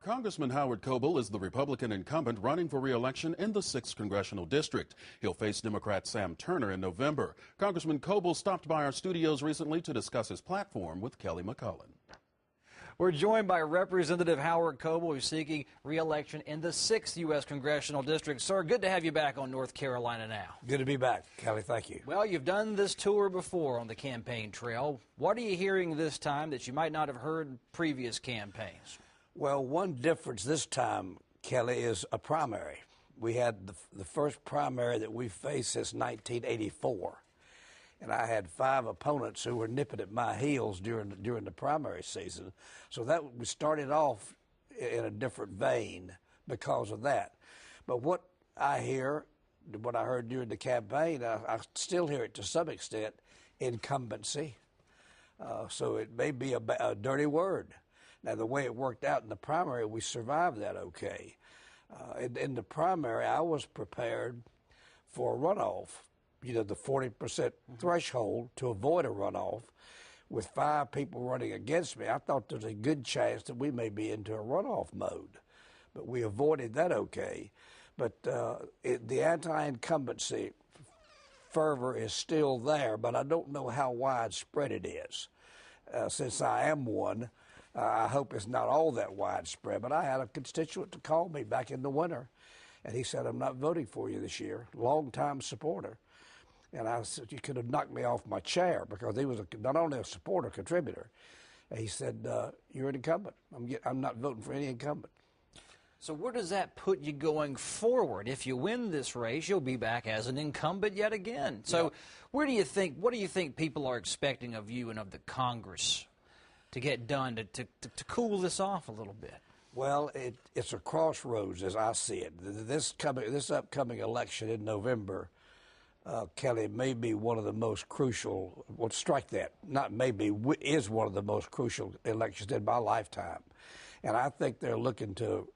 Congressman Howard Coble is the Republican incumbent running for re-election in the 6th Congressional District. He'll face Democrat Sam Turner in November. Congressman Coble stopped by our studios recently to discuss his platform with Kelly McCullen. We're joined by Representative Howard Coble, who's seeking re-election in the 6th U.S. Congressional District. Sir, good to have you back on North Carolina Now. Good to be back, Kelly. Thank you. Well, you've done this tour before on the campaign trail. What are you hearing this time that you might not have heard in previous campaigns? Well, one difference this time, Kelly, is a primary. We had the first primary that we faced since 1984. And I had 5 opponents who were nipping at my heels during the primary season. So that we started off in a different vein because of that. But what I hear, what I heard during the campaign, I still hear it to some extent, incumbency. So it may be a dirty word. Now, the way it worked out in the primary, we survived that okay. In the primary, I was prepared for a runoff. You know, the 40% threshold to avoid a runoff. With 5 people running against me, I thought there's a good chance that we may be into a runoff mode. But we avoided that okay. But the anti-incumbency fervor is still there, but I don't know how widespread it is. Since I am one, I hope it's not all that widespread. But I had a constituent to call me back in the winter, and he said, "I'm not voting for you this year." Long-time supporter. And I said, "You could have knocked me off my chair," because he was not only a supporter, contributor. And he said, "You're an incumbent. I'm not voting for any incumbent." So where does that put you going forward? If you win this race, you'll be back as an incumbent yet again. So what do you think people are expecting of you and of the Congress to get done to cool this off a little bit? Well, it's a crossroads as I see it. This upcoming election in November, Kelly, may be one of the most crucial, well, strike that, not maybe, is one of the most crucial elections in my lifetime. And I think they're looking to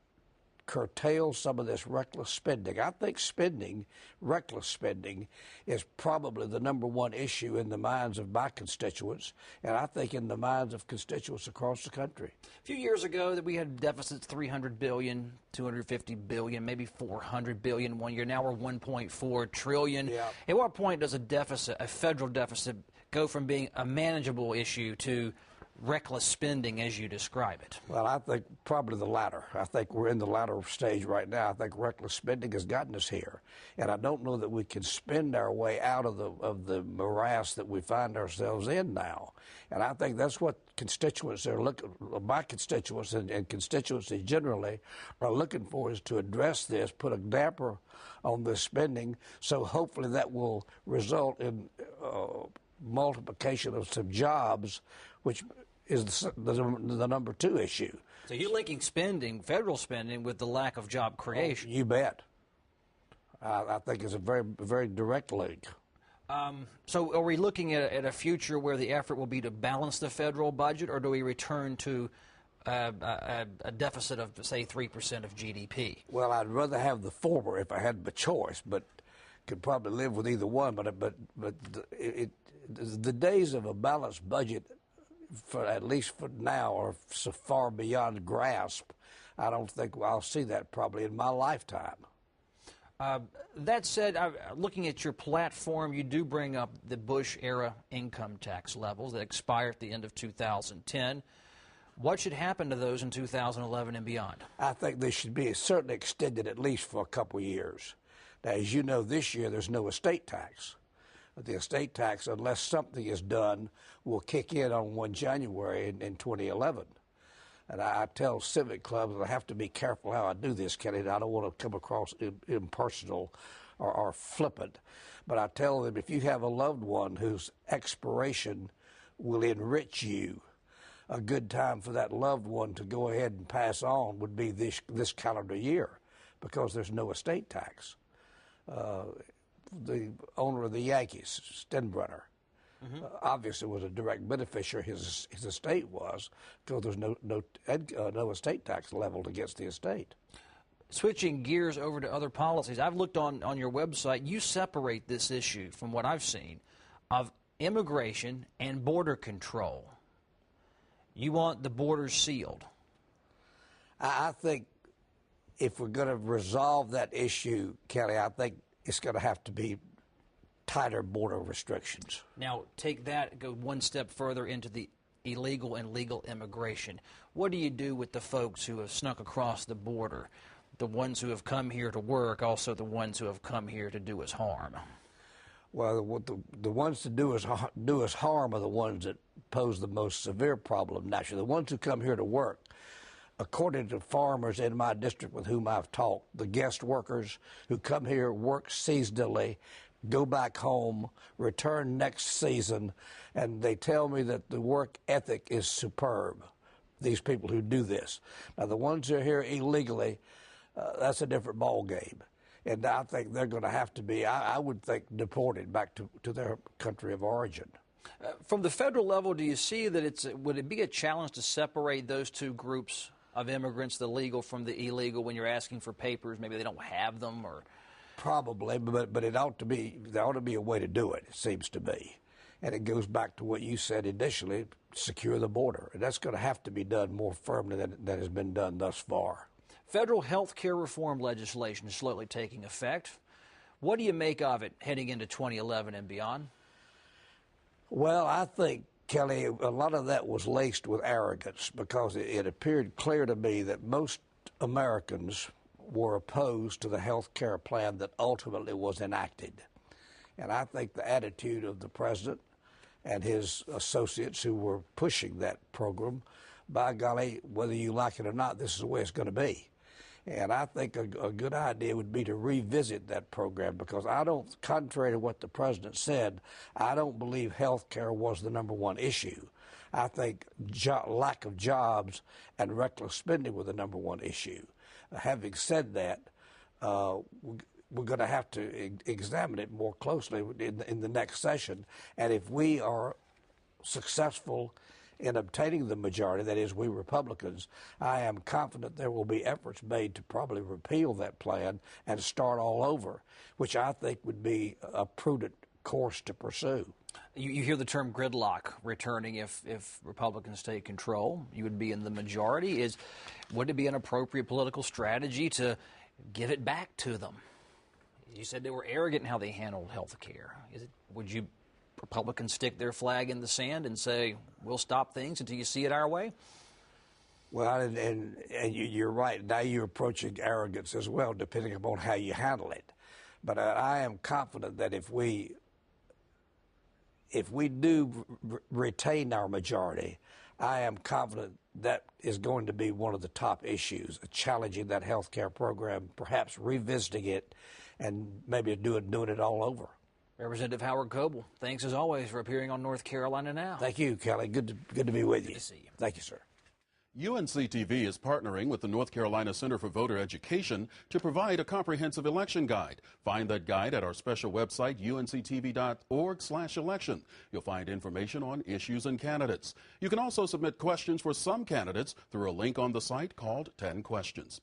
curtail some of this reckless spending. I think reckless spending, is probably the #1 issue in the minds of my constituents, and I think in the minds of constituents across the country. A few years ago, that we had deficits $300 billion, $250 billion, maybe $400 billion one year. Now we're $1.4 trillion. Yeah. At what point does a federal deficit, go from being a manageable issue to reckless spending as you describe it? Well, I think probably the latter. I think we're in the latter stage right now. I think reckless spending has gotten us here, and I don't know that we can spend our way out of the morass that we find ourselves in now. And I think that's what constituents are looking. My constituents and constituency generally are looking for, is to address this, put a damper on this spending. So hopefully that will result in multiplication of some jobs, which is the #2 issue. So you're linking spending, federal spending, with the lack of job creation. Oh, you bet. I think it's a very, very direct link. So are we looking at a future where the effort will be to balance the federal budget, or do we return to a deficit of, say, 3% of GDP? Well, I'd rather have the former if I had the choice, but could probably live with either one. But the days of a balanced budget, at least for now, are so far beyond grasp. I don't think I'll see that probably in my lifetime. That said, looking at your platform, you do bring up the Bush-era income tax levels that expire at the end of 2010. What should happen to those in 2011 and beyond? I think they should be certainly extended at least for a couple of years. Now, as you know, this year there's no estate tax. The estate tax, unless something is done, will kick in on 1 January in 2011. And I tell civic clubs I have to be careful how I do this, Kelly. I don't want to come across impersonal or flippant. But I tell them, if you have a loved one whose expiration will enrich you, a good time for that loved one to go ahead and pass on would be this calendar year, because there's no estate tax. The owner of the Yankees, Steinbrenner, obviously was a direct beneficiary. His estate was, because there's no estate tax leveled against the estate. Switching gears over to other policies, I've looked on your website. You separate this issue, from what I've seen, of immigration and border control. You want the borders sealed. I think if we're going to resolve that issue, Kelly, I think it's going to have to be tighter border restrictions. Now, take that, go one step further into the illegal and legal immigration. What do you do with the folks who have snuck across the border, the ones who have come here to work, also the ones who have come here to do us harm? Well, the ones that do us harm are the ones that pose the most severe problem. Naturally, the ones who come here to work, according to farmers in my district with whom I've talked, the guest workers who come here, work seasonally, go back home, return next season, and they tell me that the work ethic is superb, these people who do this. Now, the ones who are here illegally, that's a different ball game. And I think they're going to have to be, I would think, deported back to their country of origin. From the federal level, do you see that would it be a challenge to separate those two groups of immigrants, the legal from the illegal, when you're asking for papers? Maybe they don't have them, or... Probably, but there ought to be a way to do it, it seems to me. And it goes back to what you said initially, secure the border. And that's going to have to be done more firmly than has been done thus far. Federal health care reform legislation is slowly taking effect. What do you make of it heading into 2011 and beyond? Well, I think, Kelly, a lot of that was laced with arrogance, because it appeared clear to me that most Americans were opposed to the health care plan that ultimately was enacted. And I think the attitude of the president and his associates who were pushing that program, by golly, whether you like it or not, this is the way it's going to be. And I think a good idea would be to revisit that program, because contrary to what the president said, I don't believe health care was the #1 issue. I think lack of jobs and reckless spending were the #1 issue. Having said that, we're going to have to examine it more closely in the next session. And if we are successful in obtaining the majority, that is, we Republicans, I am confident there will be efforts made to probably repeal that plan and start all over, which I think would be a prudent course to pursue. You hear the term gridlock returning if Republicans take control. You would be in the majority. Would it be an appropriate political strategy to give it back to them? You said they were arrogant in how they handled health care. Would you Republicans stick their flag in the sand and say, we'll stop things until you see it our way? Well, and you're right. Now you're approaching arrogance as well, depending upon how you handle it. But I am confident that if we do retain our majority, I am confident that is going to be one of the top issues, challenging that health care program, perhaps revisiting it, and maybe doing it all over. Representative Howard Coble, thanks as always for appearing on North Carolina Now. Thank you, Kelly. Good to be with you. Good to see you. Thank you, sir. UNC TV is partnering with the North Carolina Center for Voter Education to provide a comprehensive election guide. Find that guide at our special website, unctv.org/election. You'll find information on issues and candidates. You can also submit questions for some candidates through a link on the site called 10 Questions.